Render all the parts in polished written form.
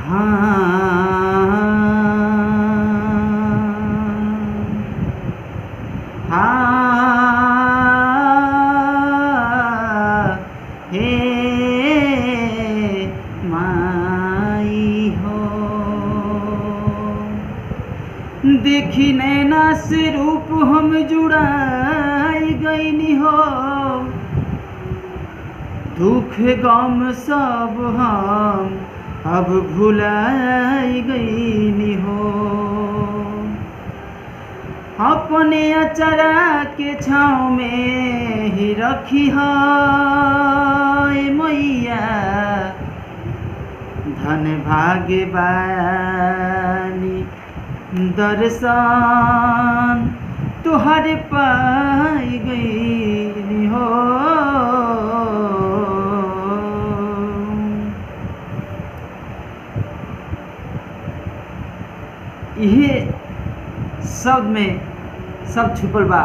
हे माई हो, देखी नैना से रूप हम जुड़ाई गईनी हो, दुख गम सब हम अब भुलाई गईनी हो। अपने अचरा के छाँव में ही रखी है मैया, धन भाग्य बानी दर्शन तुहरे पाई गई हो। ये शब्द में सब छुपल बा।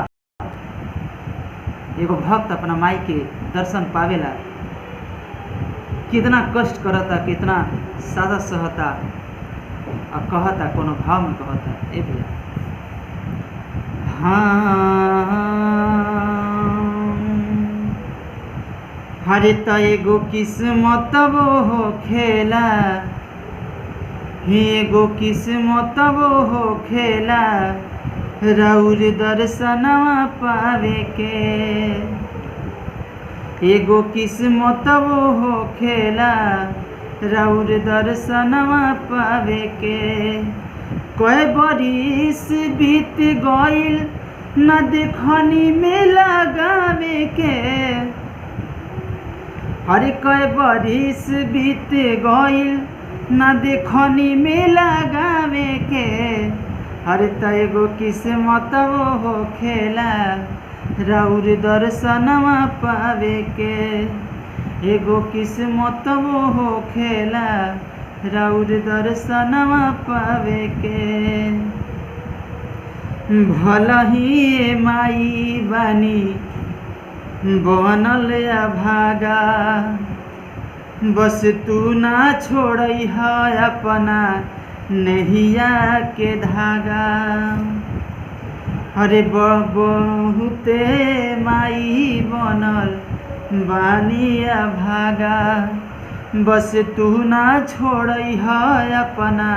एगो भक्त अपना माई के दर्शन पावेला कितना कष्ट करता, कितना सादा सहता और कहता, कोनो भाव में कहता। ए भैया, हरे तो एगो किस्मत वो हो खेला, एगो किस्मत वो हो खेला, राउर दर्शनवा पावे के। एगो किस्मत वो हो खेला, राउर दर्शनवा पावे के। कई बरिस बीत गईल न देखनी में लगावे के। हरे कई बरिस बीत गईल न देखनी में लगावे के। हरे त एगो किस्मत वो हो खेला, राउर दर्शनवा पावे के। एगो किस्मत वो हो खेला, राउर दर्शनवा पावे के। भला ही माई बानी बनल अभागा, बस तू ना छोड़ई है अपना नैया के धागा। अरे बहुते माई बनल बानी अभागा, बस तू ना छोड़ई है अपना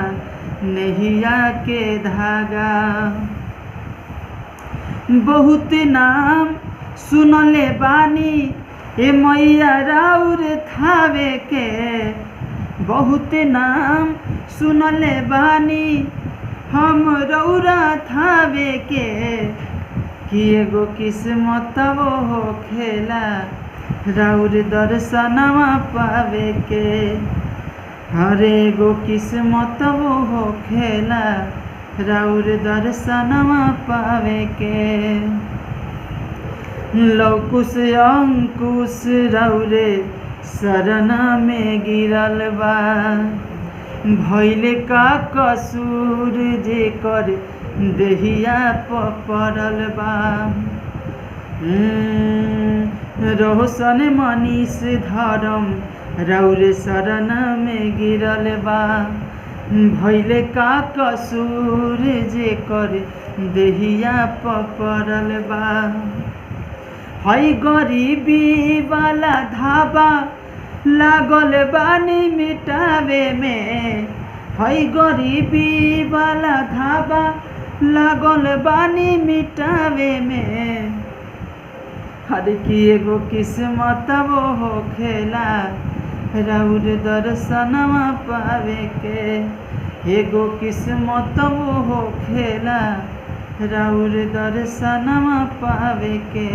नैया के धागा। बहुत नाम सुनले बानी ए मैया राउर थावे के। बहुत नाम सुनले बानी हम रौरा थावे के। कि एगो किस्मत वो हो खेला, राउर दर्शनवा पावे के। हर एगो किस्मत वो हो खेला, राउर दर्शनवा पावे के। लौकुश अंकुश रौरे शरणा में गिरल बा, भइले का कसूर जेकर देहिया पड़ल बा। रोशन मनीष धर्म रौरे शरणा में गिरल बा, भइले का कसूर जेकर देहिया पड़ल बा। हई गरीबी वाला धाबा लागल बानी मिटावे में। हई गरीबी वाला धाबा लागल बानी मिटावे में। हर की एगो किस्मत वो हो खेला, राउर दर्शनवा पावे के। एगो किस्मत वो हो खेला, राउर दर्शनवा पावे के।